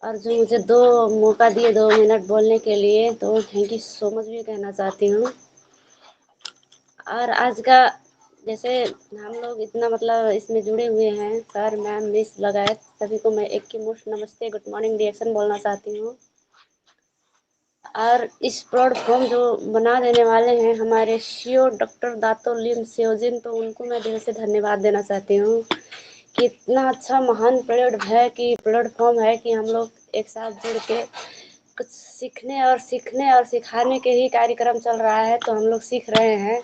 और जो मुझे मौका दिए 2 मिनट बोलने के लिए, तो थैंक यू सो मच भी कहना चाहती हूँ। और आज का जैसे हम लोग इतना मतलब इसमें जुड़े हुए हैं, सर मैम मिस लगाए सभी को मैं एक की मुश्त नमस्ते गुड मॉर्निंग रिएक्शन बोलना चाहती हूँ। और इस प्लेटफॉर्म जो बना देने वाले हैं हमारे सीईओ डॉक्टर दातो लिम सेओजिन, तो उनको मैं दिल से धन्यवाद देना चाहती हूँ कि इतना अच्छा महान प्लेटफॉर्म है कि हम लोग एक साथ जुड़ के कुछ सीखने और सिखाने के ही कार्यक्रम चल रहा है, तो हम लोग सीख रहे हैं।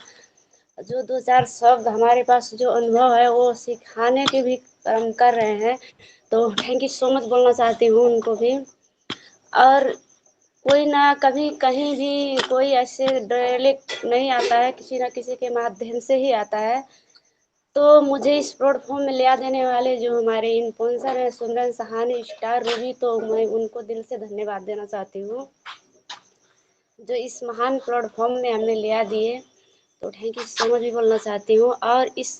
जो 2-4 शब्द हमारे पास जो अनुभव है वो सिखाने के भी कर्म कर रहे हैं, तो थैंक यू सो मच बोलना चाहती हूँ उनको भी। और कोई ना कभी कहीं भी कोई ऐसे डायलेक्ट नहीं आता है, किसी ना किसी के माध्यम से ही आता है। तो मुझे इस प्लेटफॉर्म में ले आ देने वाले जो हमारे इन्फ्लुएंसर हैं, सिमरन सहानी, स्टार रूबी, तो मैं उनको दिल से धन्यवाद देना चाहती हूँ जो इस महान प्लेटफॉर्म में हमें ले आ दिए, तो थैंक यू सो मच भी बोलना चाहती हूँ। और इस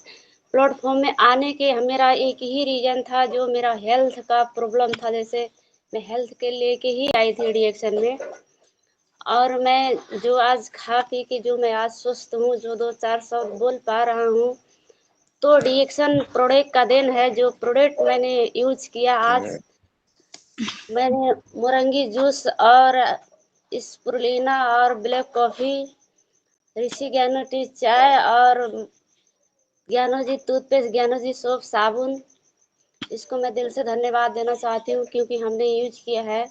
प्लेटफॉर्म में आने के मेरा एक ही रीज़न था, जो मेरा हेल्थ का प्रॉब्लम था। जैसे मैं हेल्थ के लेके ही आई थी रिएक्शन में, और मैं जो आज खा पी के जो मैं आज स्वस्थ हूँ, जो 2-4 शब्द बोल पा रहा हूँ, तो रिएक्शन प्रोडक्ट का देन है। जो प्रोडक्ट मैंने यूज किया आज, मैंने मोरंगी जूस और स्प्रुलिना और ब्लैक कॉफ़ी, ऋषि ज्ञानो टी चाय और ज्ञानो जी टूथपेस्ट, ज्ञानो जी सोप साबुन, इसको मैं दिल से धन्यवाद देना चाहती हूँ क्योंकि हमने यूज किया है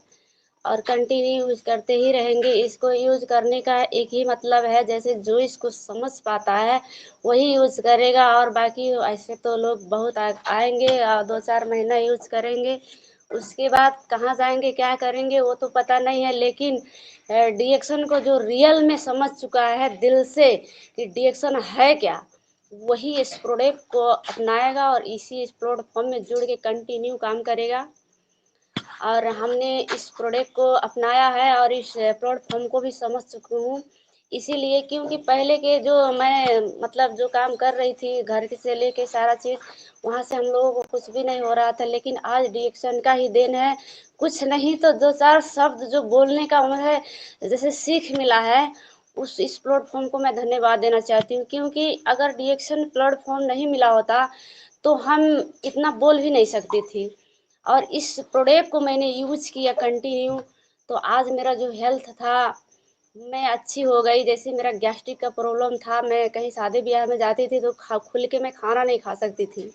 और कंटिन्यू यूज करते ही रहेंगे। इसको यूज करने का एक ही मतलब है, जैसे जो इसको समझ पाता है वही यूज करेगा, और बाकी ऐसे तो लोग बहुत आएंगे और 2-4 महीना यूज करेंगे, उसके बाद कहाँ जाएंगे क्या करेंगे वो तो पता नहीं है। लेकिन डिएक्शन को जो रियल में समझ चुका है दिल से कि डिएक्शन है क्या, वही इस प्रोडक्ट को अपनाएगा और इसी प्लेटफॉर्म में जुड़ के कंटिन्यू काम करेगा। और हमने इस प्रोडक्ट को अपनाया है और इस प्लेटफॉर्म को भी समझ चुकी हूँ, इसीलिए क्योंकि पहले के जो मैं मतलब जो काम कर रही थी घर से लेके सारा चीज़, वहाँ से हम लोगों को कुछ भी नहीं हो रहा था। लेकिन आज डिएक्शन का ही देन है, कुछ नहीं तो 2-4 शब्द जो बोलने का मुझे जैसे सीख मिला है, उस इस प्लेटफॉर्म को मैं धन्यवाद देना चाहती हूँ। क्योंकि अगर डिएक्शन प्लेटफॉर्म नहीं मिला होता तो हम इतना बोल भी नहीं सकती थी। और इस प्रोडक्ट को मैंने यूज किया कंटिन्यू, तो आज मेरा जो हेल्थ था मैं अच्छी हो गई। जैसे मेरा गैस्ट्रिक का प्रॉब्लम था, मैं कहीं शादी ब्याह में जाती थी तो खुल के मैं खाना नहीं खा सकती थी,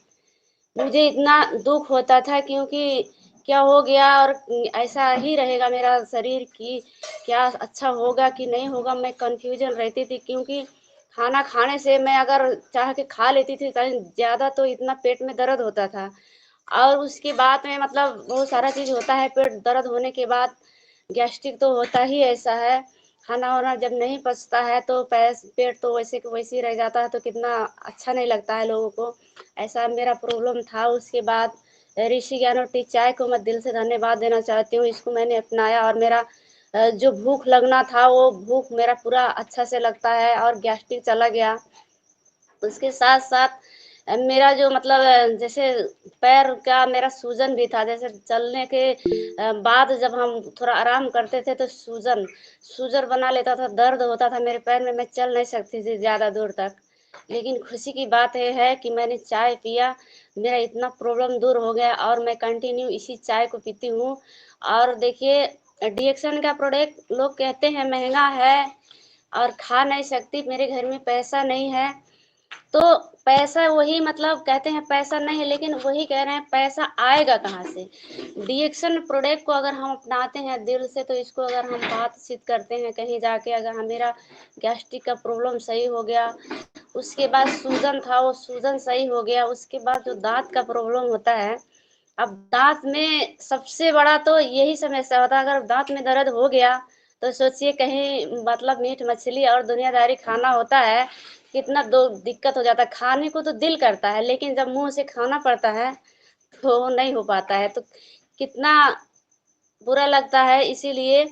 मुझे इतना दुख होता था क्योंकि क्या हो गया और ऐसा ही रहेगा मेरा शरीर की क्या अच्छा होगा कि नहीं होगा, मैं कंफ्यूजन रहती थी। क्योंकि खाना खाने से मैं अगर चाह के खा लेती थी कहीं ज़्यादा तो इतना पेट में दर्द होता था, और उसके बाद में मतलब बहुत सारा चीज़ होता है पेट दर्द होने के बाद, गैस्ट्रिक तो होता ही ऐसा है। खाना वाना जब नहीं पचता है तो पेट तो वैसे के वैसे ही रह जाता है, तो कितना अच्छा नहीं लगता है लोगों को। ऐसा मेरा प्रॉब्लम था। उसके बाद ऋषि ज्ञानो टी चाय को मैं दिल से धन्यवाद देना चाहती हूँ, इसको मैंने अपनाया और मेरा जो भूख लगना था वो भूख मेरा पूरा अच्छा से लगता है और गैस्ट्रिक चला गया। उसके साथ साथ मेरा जो मतलब जैसे पैर का मेरा सूजन भी था, जैसे चलने के बाद जब हम थोड़ा आराम करते थे तो सूजन सूजन बना लेता था, दर्द होता था मेरे पैर में, मैं चल नहीं सकती थी ज़्यादा दूर तक। लेकिन खुशी की बात ये है कि मैंने चाय पिया, मेरा इतना प्रॉब्लम दूर हो गया और मैं कंटिन्यू इसी चाय को पीती हूँ। और देखिए डिएक्शन का प्रोडक्ट लोग कहते हैं महंगा है और खा नहीं सकती, मेरे घर में पैसा नहीं है, तो पैसा वही मतलब कहते हैं पैसा नहीं है, लेकिन वही कह रहे हैं पैसा आएगा कहाँ से। डिएक्शन प्रोडक्ट को अगर हम अपनाते हैं दिल से, तो इसको अगर हम बातचीत करते हैं कहीं जाके, अगर हम मेरा गैस्ट्रिक का प्रॉब्लम सही हो गया, उसके बाद सूजन था वो सूजन सही हो गया, उसके बाद जो दांत का प्रॉब्लम होता है, अब दांत में सबसे बड़ा तो यही समस्या होता है, अगर दांत में दर्द हो गया तो सोचिए कहीं मतलब मीट मछली और दुनियादारी खाना होता है, कितना दो दिक्कत हो जाता है। खाने को तो दिल करता है लेकिन जब मुंह से खाना पड़ता है तो नहीं हो पाता है, तो कितना बुरा लगता है। इसीलिए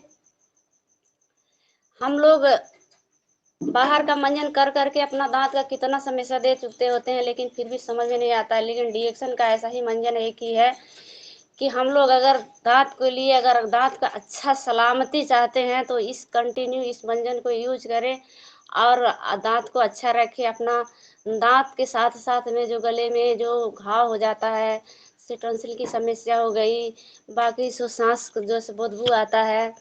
हम लोग बाहर का मंजन कर करके अपना दांत का कितना समस्या दे चुकते होते हैं, लेकिन फिर भी समझ में नहीं आता है। लेकिन डिएक्शन का ऐसा ही मंजन एक ही है कि हम लोग अगर दांत के लिए अगर दांत का अच्छा सलामती चाहते हैं तो इस कंटिन्यू इस मंजन को यूज करें और दांत को अच्छा रखें अपना। दांत के साथ साथ में जो गले में जो घाव हो जाता है, जैसे टॉन्सिल की समस्या हो गई, बाकी सो सांस जो से बदबू आता है,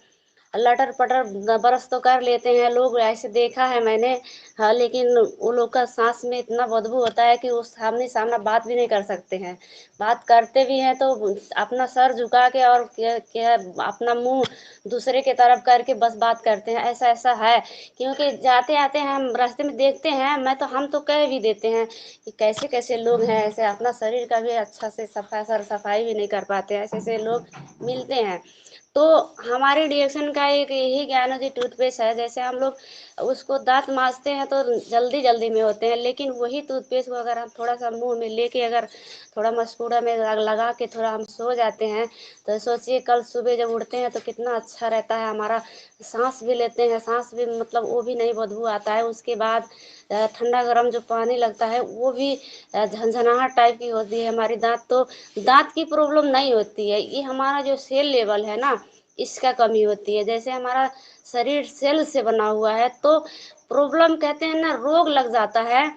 लटर पटर ब्रश तो कर लेते हैं लोग, ऐसे देखा है मैंने। हाँ, लेकिन वो लोग का सांस में इतना बदबू होता है कि वो सामने सामना बात भी नहीं कर सकते हैं। बात करते भी हैं तो अपना सर झुका के और क्या अपना मुंह दूसरे के तरफ करके बस बात करते हैं, ऐसा ऐसा है। क्योंकि जाते आते हैं हम रास्ते में देखते हैं, हम तो कह भी देते हैं कि कैसे कैसे लोग हैं, ऐसे अपना शरीर का भी अच्छा से सफाई भी नहीं कर पाते, ऐसे ऐसे लोग मिलते हैं। तो हमारे रिएक्शन का एक यही ज्ञानोदी टूथपेस्ट है। जैसे हम लोग उसको दांत मांजते हैं तो जल्दी जल्दी में होते हैं, लेकिन वही टूथपेस्ट को अगर हम थोड़ा सा मुंह में लेके अगर थोड़ा मस्कूड़ा में लगा के थोड़ा हम सो जाते हैं तो सोचिए कल सुबह जब उठते हैं तो कितना अच्छा रहता है हमारा। सांस भी लेते हैं, सांस भी मतलब वो भी नहीं बदबू आता है। उसके बाद ठंडा गर्म जो पानी लगता है वो भी झंझनाहट टाइप की होती है हमारी दांत। तो दांत की प्रॉब्लम नहीं होती है, ये हमारा जो सेल लेवल है ना, इसका कमी होती है। जैसे हमारा शरीर सेल से बना हुआ है तो प्रॉब्लम कहते हैं ना, रोग लग जाता है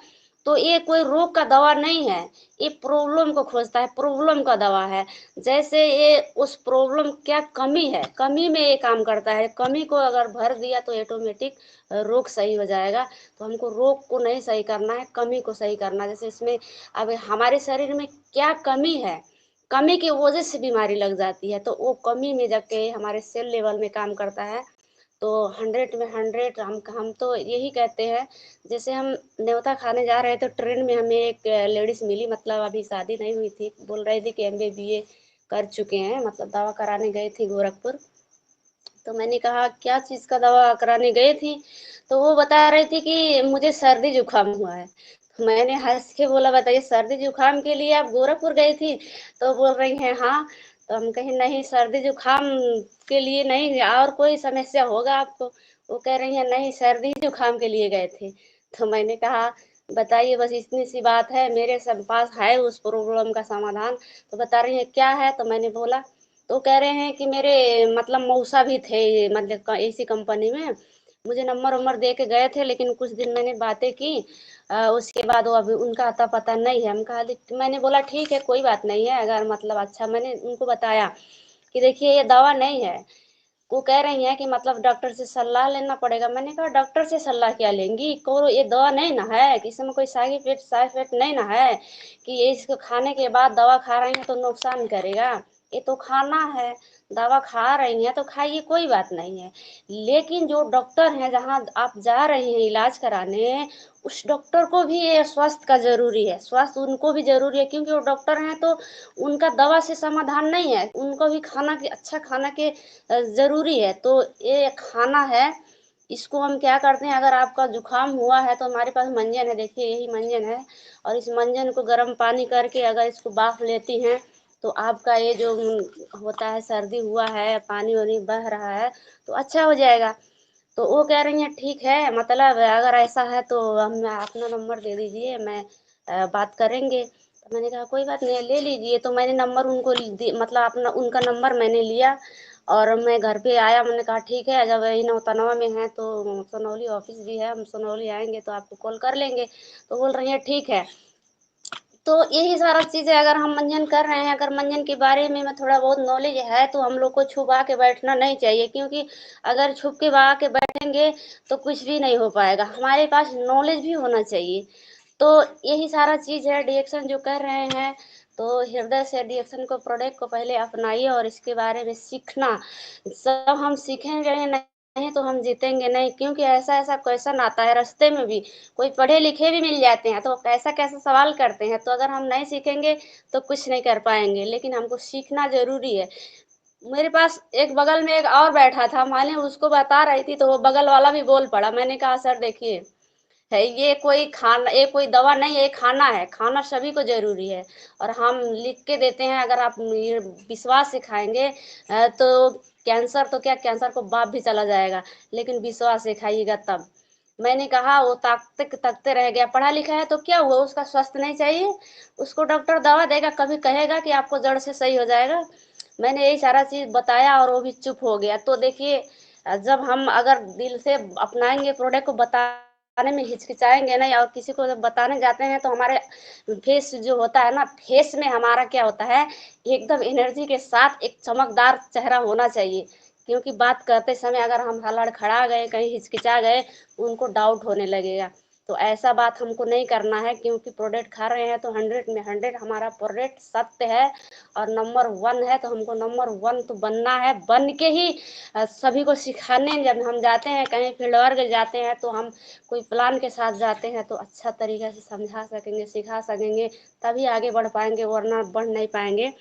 तो ये कोई रोग का दवा नहीं है, ये प्रॉब्लम को खोजता है, प्रॉब्लम का दवा है। जैसे ये उस प्रॉब्लम क्या कमी है, कमी में ये काम करता है। कमी को अगर भर दिया तो ऑटोमेटिक रोग सही हो जाएगा। तो हमको रोग को नहीं सही करना है, कमी को सही करना है। जैसे इसमें अब हमारे शरीर में क्या कमी है, कमी की वजह से बीमारी लग जाती है, तो वो कमी में जाके हमारे सेल लेवल में काम करता है। तो 100 में 100 हम तो यही कहते हैं। जैसे हम न्योता खाने जा रहे थे तो ट्रेन में हमें एक लेडीज मिली, मतलब अभी शादी नहीं हुई थी, बोल रही थी कि एमबीए बीए कर चुके हैं, मतलब दवा कराने गए थे गोरखपुर। तो मैंने कहा क्या चीज़ का दवा कराने गए थी, तो वो बता रही थी कि मुझे सर्दी जुकाम हुआ है। तो मैंने हंस के बोला बताइए सर्दी जुकाम के लिए आप गोरखपुर गई थी, तो बोल रही हैं हाँ। तो हम कहे नहीं सर्दी जुकाम के लिए नहीं, और कोई समस्या होगा आपको। वो कह रही है नहीं सर्दी जुकाम के लिए गए थे। तो मैंने कहा बताइए बस इतनी सी बात है, मेरे सब पास है उस प्रॉब्लम का समाधान। तो बता रही है क्या है, तो मैंने बोला। तो कह रहे हैं कि मेरे मतलब मौसा भी थे मतलब इसी कंपनी में, मुझे नंबर वंबर दे के गए थे, लेकिन कुछ दिन मैंने बातें की। उसके बाद वो अभी उनका अता पता नहीं है। हम कहा मैंने बोला ठीक है कोई बात नहीं है, अगर मतलब अच्छा मैंने उनको बताया कि देखिए ये दवा नहीं है। वो कह रही हैं कि मतलब डॉक्टर से सलाह लेना पड़ेगा। मैंने कहा डॉक्टर से सलाह क्या लेंगी, को ये दवा नहीं ना है कि इसमें कोई साइड इफेक्ट नहीं ना है कि ये इसको खाने के बाद दवा खा रही हैं तो नुकसान करेगा। ये तो खाना है, दवा खा रही हैं तो खाइए कोई बात नहीं है। लेकिन जो डॉक्टर हैं जहाँ आप जा रही हैं इलाज कराने, उस डॉक्टर को भी ये स्वास्थ्य का जरूरी है, स्वास्थ्य उनको भी जरूरी है, क्योंकि वो डॉक्टर हैं तो उनका दवा से समाधान नहीं है, उनको भी खाना के अच्छा खाना के ज़रूरी है। तो ये खाना है, इसको हम क्या करते हैं, अगर आपका जुकाम हुआ है तो हमारे पास मंजन है, देखिए यही मंजन है। और इस मंजन को गर्म पानी करके अगर इसको बाफ लेती हैं तो आपका ये जो होता है सर्दी हुआ है, पानी वानी बह रहा है, तो अच्छा हो जाएगा। तो वो कह रही हैं ठीक है, मतलब अगर ऐसा है तो हम अपना नंबर दे दीजिए, मैं बात करेंगे। तो मैंने कहा कोई बात नहीं ले लीजिए। तो मैंने नंबर उनको मतलब अपना उनका नंबर मैंने लिया और मैं घर पे आया। मैंने कहा ठीक है, जब यही नौतनवा में है तो सोनौली ऑफिस भी है, हम सोनौली आएंगे तो आपको कॉल कर लेंगे। तो बोल रही है ठीक है। तो यही सारा चीज़ें अगर हम मंजन कर रहे हैं, अगर मंजन के बारे में थोड़ा बहुत नॉलेज है तो हम लोग को छुपा के बैठना नहीं चाहिए, क्योंकि अगर छुप के बा के बैठेंगे तो कुछ भी नहीं हो पाएगा, हमारे पास नॉलेज भी होना चाहिए। तो यही सारा चीज़ है डिएक्शन जो कर रहे हैं। तो हृदय से डिएक्शन को प्रोडक्ट को पहले अपनाइए और इसके बारे में सीखना। सब हम सीखेंगे नहीं तो हम जीतेंगे नहीं, क्योंकि ऐसा ऐसा क्वेश्चन आता है रास्ते में भी, कोई पढ़े लिखे भी मिल जाते हैं तो कैसा कैसा सवाल करते हैं। तो अगर हम नहीं सीखेंगे तो कुछ नहीं कर पाएंगे, लेकिन हमको सीखना जरूरी है। मेरे पास एक बगल में एक और बैठा था, मैंने उसको बता रही थी तो वो बगल वाला भी बोल पड़ा। मैंने कहा सर देखिए है ये कोई खाना, ये कोई दवा नहीं है, ये खाना है, खाना सभी को जरूरी है। और हम लिख के देते हैं, अगर आप ये विश्वास से खाएंगे तो कैंसर तो क्या, कैंसर को बाप भी चला जाएगा, लेकिन विश्वास से खाइएगा तब। मैंने कहा वो ताकते तकते रह गया, पढ़ा लिखा है तो क्या हुआ, उसका स्वास्थ्य नहीं चाहिए, उसको डॉक्टर दवा देगा, कभी कहेगा कि आपको जड़ से सही हो जाएगा। मैंने यही सारा चीज बताया और वो भी चुप हो गया। तो देखिए, जब हम अगर दिल से अपनाएंगे, प्रोडक्ट को बताने में हिचकिचाएंगे नहीं और किसी को जब बताने जाते हैं तो हमारे फेस जो होता है ना, फेस में हमारा क्या होता है, एकदम एनर्जी के साथ एक चमकदार चेहरा होना चाहिए। क्योंकि बात करते समय अगर हम लड़खड़ा गए, कहीं हिचकिचा गए, उनको डाउट होने लगेगा। तो ऐसा बात हमको नहीं करना है, क्योंकि प्रोडक्ट खा रहे हैं तो 100 में 100 हमारा प्रोडक्ट सत्य है और नंबर 1 है। तो हमको नंबर 1 तो बनना है, बन के ही सभी को सिखाने जब हम जाते हैं, कहीं फील्ड वर्क जाते हैं, तो हम कोई प्लान के साथ जाते हैं तो अच्छा तरीके से समझा सकेंगे, सिखा सकेंगे, तभी आगे बढ़ पाएंगे, वरना बढ़ नहीं पाएंगे।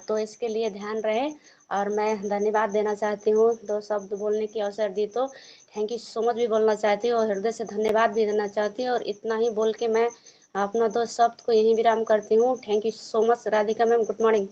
तो इसके लिए ध्यान रहे। और मैं धन्यवाद देना चाहती हूँ, 2 शब्द बोलने की अवसर दी तो थैंक यू सो मच भी बोलना चाहती हूँ और हृदय से धन्यवाद भी देना चाहती हूँ। और इतना ही बोल के मैं अपना 2 शब्द को यहीं विराम करती हूँ। Thank you so much Radhika ma'am, good morning.